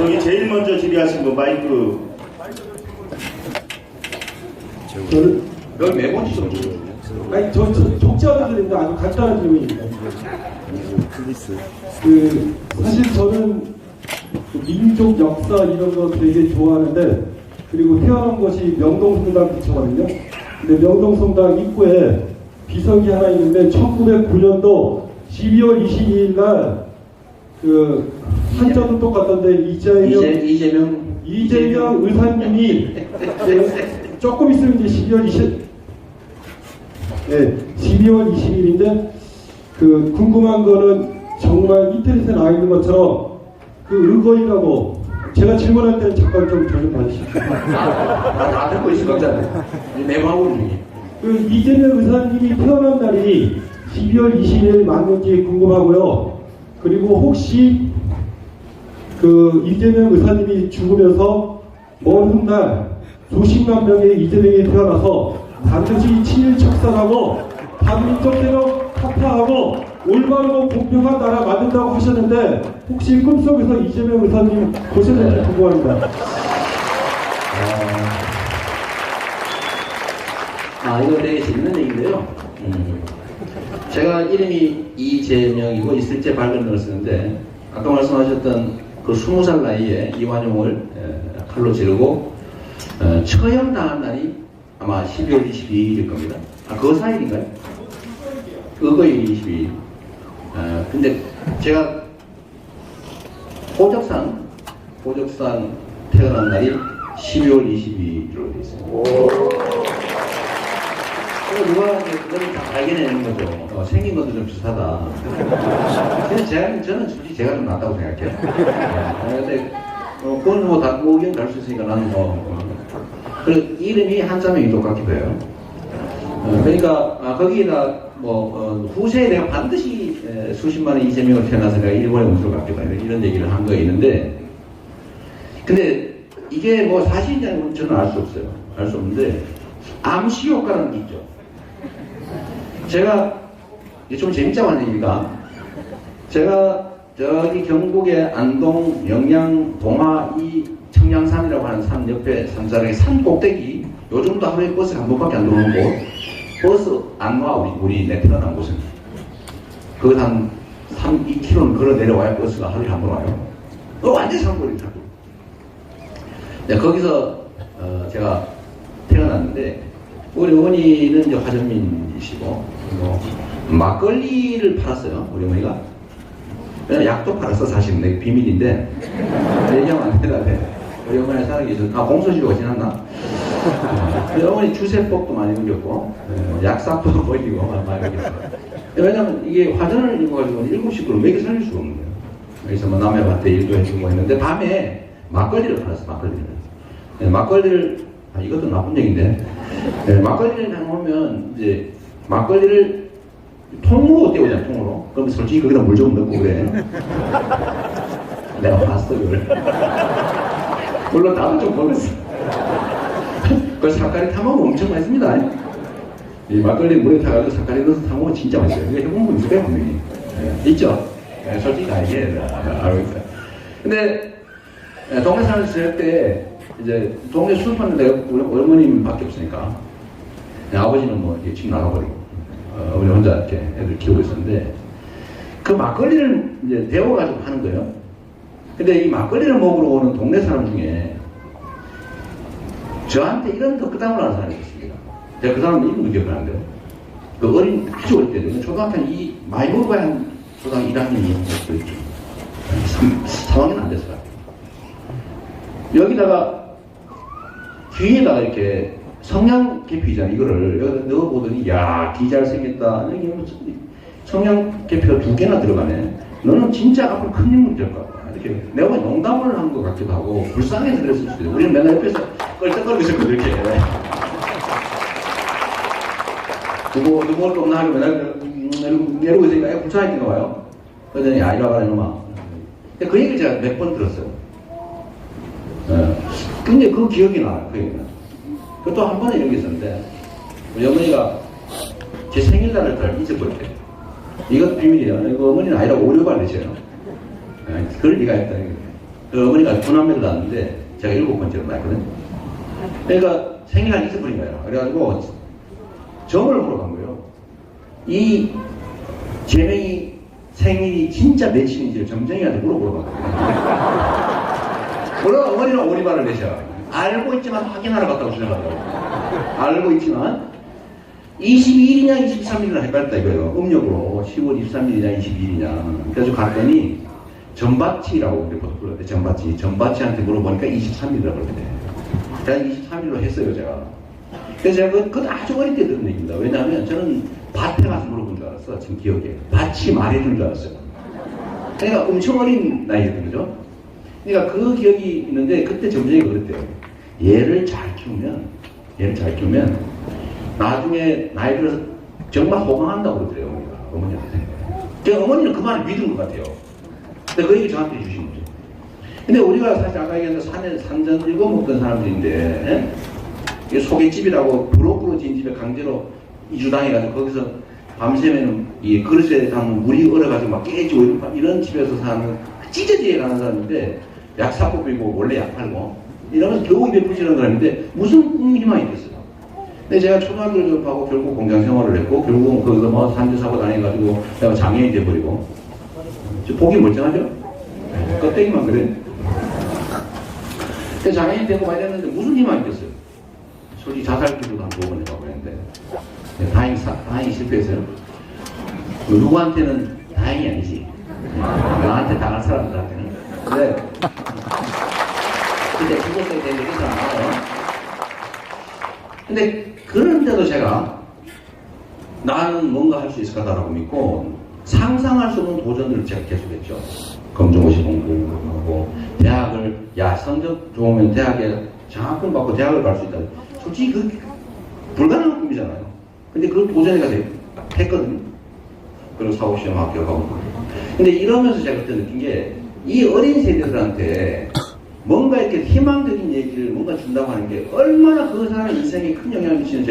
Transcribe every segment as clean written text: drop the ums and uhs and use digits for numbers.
저기 제일 먼저 질의하신 분 마이크. 저는 여기 매번 있어. 아니 저 적지않은 질문인데 아주 간단한 질문입니다. 사실 저는 민족 역사 이런 거 되게 좋아하는데 그리고 태어난 곳이 명동성당 근처거든요. 근데 명동성당 입구에 비석이 하나 있는데 1909년도 12월 22일 날 그 한자도 똑같던데 이재명 의사님이 조금 있으면 이제 12월 20일인데 그 궁금한 거는 정말 인터넷에 나와 있는 것처럼 그 의거이라고 제가 질문할 때는 잠깐 좀 봐주십시오. 다 듣고 있을 거잖아요. 매번 중에. 그 이재명 의사님이 태어난 날이 12월 20일 맞는지 궁금하고요. 그리고 혹시 그 이재명 의사님이 죽으면서 먼 훗날 수십만 명의 이재명이 태어나서 반드시 친일 척살하고 반민족 대로 타파하고 올바르고 공평한 나라 만든다고 하셨는데 혹시 꿈속에서 이재명 의사님 보셨는지 궁금합니다. 이거 되게 재밌는 얘기인데요. 제가 이름이 이재명이고 있을제 발견을 쓰는데 아까 말씀하셨던 그 20살 나이에 이완용을 칼로 지르고 처형당한 날이 아마 12월 22일일 겁니다. 그 사일인가요? 그거의 22일. 근데 제가 호적상 태어난 날이 12월 22일로 되어 있습니다. 누가 그거를 다 발견해내는 거죠. 생긴 것도 좀 비슷하다. 근데 저는 솔직히 제가 좀 낫다고 생각해요. 근데 그건 뭐 다 의견 갈 수 있으니까 나는 그리고 이름이 한자명이 똑같기도 해요. 그러니까 거기다 후세에 내가 반드시 수십만의 이재명을 태어나서 내가 일본에 못 들어갔겠다 이런 얘기를 한 거에 있는데 근데 이게 뭐 사실인지 아니면 저는 알 수 없어요. 알 수 없는데 암시 효과라는 게 있죠. 제가 이게 좀 재밌자고 하는 얘기가 제가 저기 경북의 안동, 영양, 동화 이 청량산이라고 하는 산 옆에 산자락에 산 꼭대기 요즘도 하루에 버스가 한 번밖에 안 들어오는 곳 버스 안 와 우리 내 태어난 곳은 그거 한 2km는 걸어 내려와야 버스가 하루에 한 번 와요. 완전 산골이 산골. 네, 거기서 제가 태어났는데 우리 어머니는 이제 화전민이시고 막걸리를 팔았어요. 우리 어머니가 약도 팔았어. 사실은 내 비밀인데 얘기하면 안 되는데 우리 어머니 살아 계셔서 공소시효가 지났나? 우리 어머니 주세법도 많이 넘겼고 약사법도 벌리고 많이 넘겼어요. 왜냐면 이게 화전을 입어가지고 7식구를 먹여 살릴 수가 없는 거예요. 그래서 뭐 남의 밭에 일도 해주고 했는데 밤에 막걸리를 팔았어. 막걸리를 이것도 나쁜 얘기인데 막걸리를 담으면 이제 막걸리를 통으로 떼우잖아. 통으로. 그럼 솔직히 거기다 물 좀 넣고 그래. 내가 봤어 그걸. 물론 나도 좀 먹었어. 그 삭갈이 타먹으면 엄청 맛있습니다. 이 막걸리 물에 타가지고 삭갈이 넣어서 타먹으면 진짜 맛있어요. 이거 해보면 있어요 분명히. 있죠? 솔직히 다 얘기해. 알고 있어요. 근데 동네 사람들 지낼 때 이제 동네 술 파는 데가 우리 어머님밖에 없으니까 아버지는 뭐 이렇게 집 나가버리고 우리 혼자 이렇게 애들 키우고 있었는데 그 막걸리를 이제 데워가지고 하는 거예요. 근데 이 막걸리를 먹으러 오는 동네 사람 중에 저한테 이런 덕담을 하는 사람이 있었습니다. 제가 그 사람 이름도 기억나는데요. 그 아주 어릴 때는 초등학교 많이 먹어야 한 초등학교 1학년이 있죠. 3학년 안 됐어요. 여기다가 귀에다가 이렇게 성냥개피잖아. 이거를 여기다 넣어보더니 야, 기 잘생겼다. 여기 성냥개피가 2개나 들어가네. 너는 진짜 앞으로 큰 인물이 될 거야. 이렇게 내가 농담을 한 것 같기도 하고 불쌍해서 그랬을 수도 있고 우리는 맨날 옆에서 껄떡거리고 있었거든. 이렇게 누구 또 없나 하고 맨날 이러고 있으니까 애가 불쌍했던가 봐요. 그러더니 야, 이리 와봐라 이놈아. 근데 그 얘기를 제가 몇 번 들었어요. 근데 그 기억이 나요. 그 얘기는. 또 한 번에 이런 게 있었는데 우리 어머니가 제 생일날을 잘 잊어버렸대요. 이것도 비밀이에요. 이거 어머니는 아니라 오류발리셔요. 그럴 리가 있다. 그 어머니가 9남매를 낳았는데 제가 7번째로 낳았거든요. 그러니까 생일날 잊어버린 거예요. 그래가지고 점을 보러 간 거예요. 이 제명이 생일이 진짜 며칠인지를 점쟁이한테 물어보러 간 거예요. 물론 어머니는 오리발을 내셔. 알고 있지만 확인하러 갔다고 주장하더라고요. 알고 있지만 22일이냐 23일이냐 헷갈렸다 이거예요. 음력으로 10월 23일이냐 22일이냐. 그래서 갔더니 전바치라고 리포트 불렀대. 전바치한테 물어보니까 23일이라고 그러대. 제가 23일로 했어요, 제가. 그래서 제가 그건 아주 어릴 때 들은 얘기입니다. 왜냐하면 저는 밭에 가서 물어본 줄 알았어. 지금 기억에. 밭이 말해준 줄 알았어요. 그러니까 엄청 어린 나이였거든요. 그러니까 그 기억이 있는데 그때 점쟁이가 그랬대요. 얘를 잘 키우면 나중에 나이 들어서 정말 호강한다고 그러더래요, 어머니한테. 제가 어머니는 그 말을 믿은 것 같아요. 근데 그 얘기 저한테 해주신 거죠. 근데 우리가 사실 아까 얘기한 산에 산전 들고 먹던 사람들인데, 예? 소개집이라고 부록으로 지은 집에 강제로 이주당해가지고 거기서 밤새면은 이 그릇에 담은 물이 얼어가지고 막 깨지고 이런 집에서 사는 찢어지게 가는 사람인데 약 사고 비고 원래 약 팔고 이러면서 겨우 입에 부지런한 사람인데 무슨 희망이 있겠어요. 근데 제가 초등학교를 졸업하고 결국 공장 생활을 했고 결국은 거기서 뭐 산재 사고 다녀가지고 내가 장애인이 돼버리고 보기 멀쩡하죠? 껍데기만 그래. 근데 장애인 되고 많이 됐는데 무슨 희망이 있겠어요? 솔직히 자살기도도 한 2번 해가고 했는데 다행히 실패했어요. 누구한테는 다행이 아니지. 나한테 당할 사람들한테는. 근데 그것에 대해 얘기가 안 나와요. 근데 그런데도 제가 나는 뭔가 할 수 있을 거다라고 믿고 상상할 수 없는 도전들을 제가 계속했죠. 검정고시 공부하고 대학을 성적 좋으면 대학에 장학금 받고 대학을 갈 수 있다. 솔직히 그 불가능한 꿈이잖아요. 근데 그걸 도전해가 했거든요. 그리고 사고시험 합격하고. 근데 이러면서 제가 그때 느낀 게 이 어린 세대들한테 뭔가 이렇게 희망적인 얘기를 뭔가 준다고 하는 게 얼마나 그 사람의 인생에 큰 영향을 미치는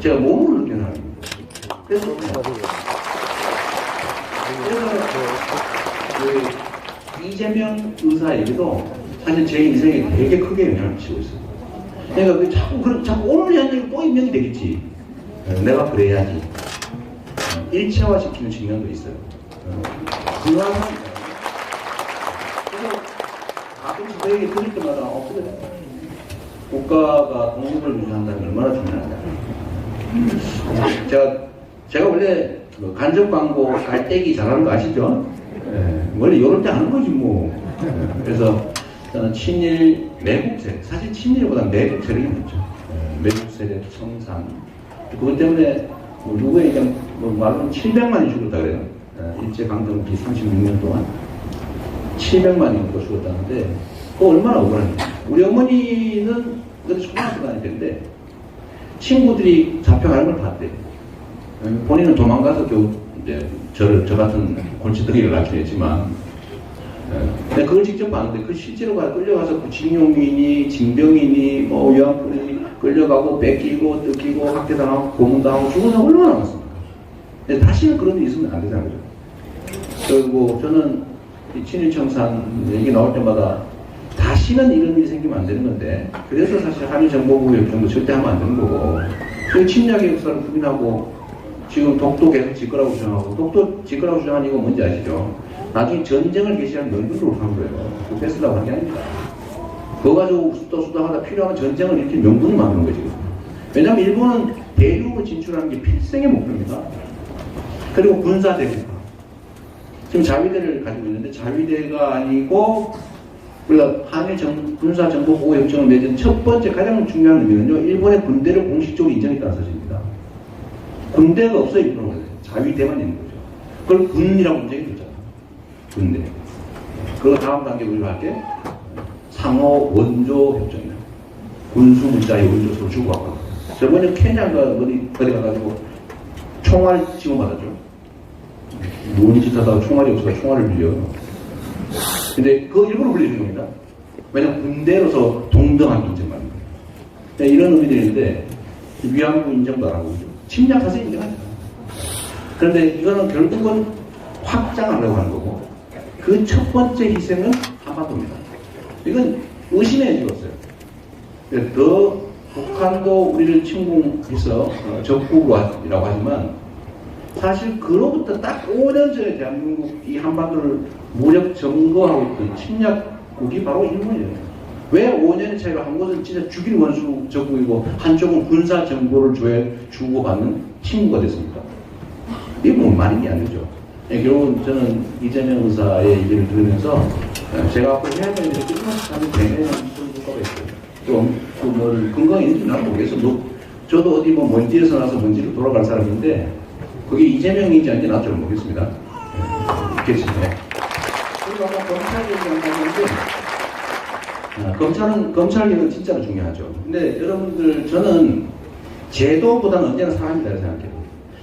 제가 몸으로 느끼는 사람입니다. 그래서 그 이재명 의사 얘기도 사실 제 인생에 되게 크게 영향을 미치고 있어요. 그러니까 자꾸 오늘 한 얘기 또 입력이 되겠지. 내가 그래야지. 일체화 시키는 측면도 있어요. 그러한 그래서 가끔씩 그 얘기 들을 때마다 그래. 국가가 독립을 유지한다는 얼마나 중요한가. 제가 원래 간접 광고 깔때기 잘하는 거 아시죠? 원래 이럴 때 하는 거지 뭐. 그래서 저는 친일 매국세, 사실 친일보다 매국세를 입었죠. 매국세대 청산. 그것 때문에 누구에 얘기하면 말로는 700만이 죽었다 그래요. 일제강점기 36년 동안 700만이 넘고 죽었다는데 그거 얼마나 억울한지. 우리 어머니는 그래도 초등학교 다닐 때인데 친구들이 잡혀가는 걸 봤대. 본인은 도망가서 겨우 이제 저 같은 골치덩이를 낳긴 했지만 근데 그걸 직접 봤는데 그 실제로 끌려가서 그 징용이니 징병이니 뭐 위안부니 끌려가고 뺏기고 뜯기고 학대당하고 고문당하고 죽은 사람 얼마나 많습니까? 근데 다시는 그런 일이 있으면 안 되잖아요. 그리고 저는 이 친일청산 얘기 나올 때마다 다시는 이런 일이 생기면 안 되는 건데 그래서 사실 한일정보부 협정도 절대 하면 안 되는 거고 그 침략의 역사를 부인하고 지금 독도 계속 짓거라고 주장하고 독도 짓거라고 주장하는 이거 뭔지 아시죠? 나중에 전쟁을 개시한 명분으로 한 거예요. 그거 뺏으려고 한 게 아닙니다. 그거 가지고 수다하다 필요한 전쟁을 이렇게 명분을 만드는 거죠. 왜냐하면 일본은 대륙으로 진출하는 게 필생의 목표입니다. 그리고 군사대국화. 지금 자위대를 가지고 있는데 자위대가 아니고 우리가 한일 군사정보보호협정을 맺은 첫 번째 가장 중요한 의미는요. 일본의 군대를 공식적으로 인정했다는 사실입니다. 군대가 없어요. 일본은. 자위대만 있는 거죠. 그걸 군이라고 인정해 줬잖아요. 군대. 그리고 다음 단계 우리가 할게 상호 원조 협정이에요. 군수 문자의 원조 서로 주고받고. 저번에 케냐가 어디 가가지고 총알 지원받았죠. 눈이 짓하다가 총알이 없어서 총알을 빌려. 근데 그거 일부러 불려준 겁니다. 왜냐면 군대로서 동등한 인정만. 이런 의미들이 있는데 위안부 인정도 안 하고 침략 사실 인정하죠. 그런데 이거는 결국은 확장하려고 하는 거고 그 첫 번째 희생은 한반도입니다. 이건 의심해지었어요. 더 북한도 우리를 침공해서 적국이라고 하지만 사실 그로부터 딱 5년 전에 대한민국 이 한반도를 무력 점거하고 있던 침략국이 바로 일본이에요. 왜 5년의 차이로 한 곳은 진짜 죽일 원수 적국이고 한쪽은 군사 정보를 주고받는 친구가 됐습니까? 이게 뭐 말이 안 되죠. 결국은 저는 이재명 의사의 얘기를 들으면서 제가 앞으로 해야 되는 일을 끝까지 하는 되는 국가가 있어요. 뭐 근거가 있는지 나는 모르겠어. 저도 어디 뭐 먼지에서 나서 먼지로 돌아갈 사람인데 그게 이재명인지 아닌지 나도 잘 모르겠습니다. 그렇겠습니다. 그리고 아까 검찰 얘기하는데 검찰개혁은 진짜로 중요하죠. 근데 여러분들 저는 제도보다는 언제나 사람이다 생각해요.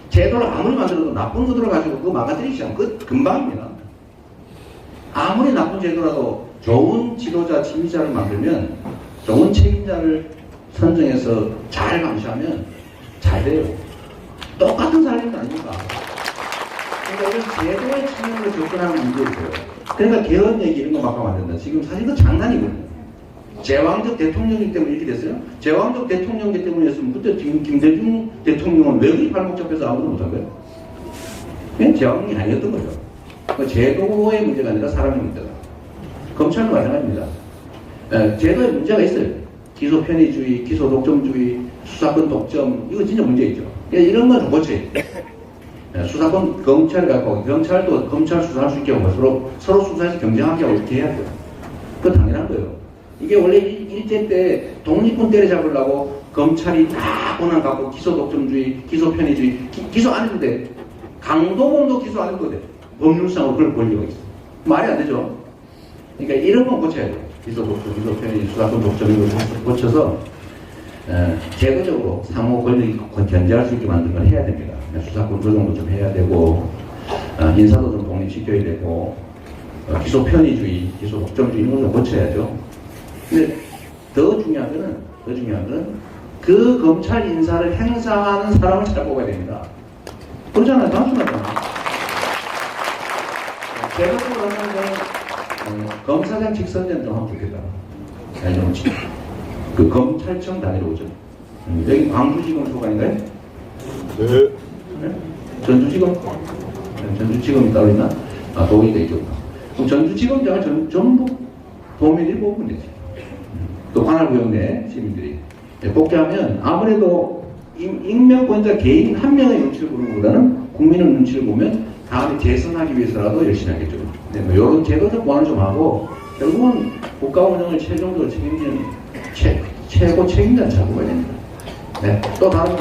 제도를 아무리 만들어도 나쁜 거들을 가지고 그거 망가뜨리지 않으면 금방입니다. 아무리 나쁜 제도라도 좋은 지도자, 지휘자를 만들면 좋은 책임자를 선정해서 잘 감시하면 잘 돼요. 똑같은 사람이 아닙니까? 그러니까 이런 제도의 측면으로 접근하는 문제예요. 그러니까 개헌 얘기 이런 거 막 하면 안 된다. 지금 사실 그 장난이거든요. 제왕적 대통령이기 때문에 이렇게 됐어요? 제왕적 대통령이기 때문이었으면 그때 지금 김대중 대통령은 왜 그리 발목 잡혀서 아무도 못한 거예요? 그냥 제왕이 아니었던 거죠. 그 제도의 문제가 아니라 사람의 문제다. 검찰도 마찬가지입니다. 제도에 문제가 있어요. 기소 편의주의, 기소 독점주의, 수사권 독점, 이거 진짜 문제 있죠. 이런 건 좀 고쳐야 돼요. 수사권 검찰이 갖고 하고, 경찰도 검찰 수사할 수 있게 하고, 서로 수사해서 경쟁하게 하고 이렇게 해야 돼요. 그거 당연한 거예요. 이게 원래 일제 때 독립군 때려잡으려고 검찰이 다 권한 갖고 기소 독점주의, 기소 편의주의, 기소 안 해도 돼. 강도범도 기소 안 해도 돼. 법률상으로 그럴 권리가 있어. 말이 안 되죠. 그러니까 이런 건 고쳐야 돼요. 기소 독점, 기소 편의, 수사권 독점 이걸 고쳐서 제도적으로 상호 권력이 견제할 수 있게 만드는 걸 해야 됩니다. 수사권 조정도 좀 해야 되고 인사도 좀 독립시켜야 되고 기소 편의주의, 기소 독점주의 이런 걸 좀 고쳐야죠. 근데 더 중요한 거는 그 검찰 인사를 행사하는 사람을 잘 뽑아야 됩니다. 그러잖아요. 단순하잖아요. 제가 생각하는 검사장 직선제는 좀 하면 좋겠다. 그 검찰청 단위로 오죠. 여기 광주지검 소관인가요? 네. 전주지검? 전주지검이 따로 있나? 도의가 있죠. 그럼 전주지검장을 전부 도민들이 뽑으면 되지. 또 관할구역 내 시민들이 뽑게 아무래도 익명권자 개인 한 명의 눈치를 보는 것보다는 국민의 눈치를 보면 다음에 재선하기 위해서라도 열심히 하겠죠. 네, 뭐 이런 제도적 보완을 좀 하고 결국은 국가 운영을 최종적으로 책임지는 최고 책임자를 잡고 가야 됩니다. 네, 또 다른